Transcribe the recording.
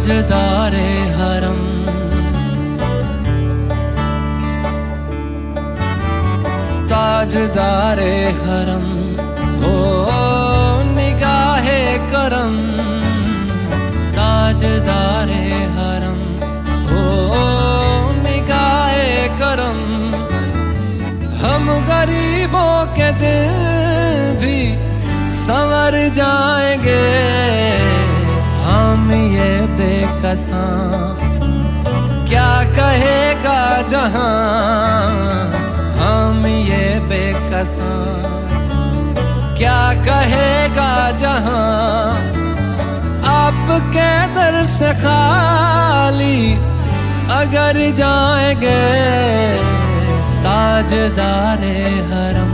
ताजदारे हरम, ताजदारे हरम, ओ निगाहे करम, ताजदारे हरम, ओ निगाहे करम। हम गरीबों के दिल भी संवर जाएंगे, हम ये बेकसां क्या कहेगा जहां, हम ये बेकसां क्या कहेगा जहां। आपके दर से खाली अगर जाएंगे, ताजदारे हरम,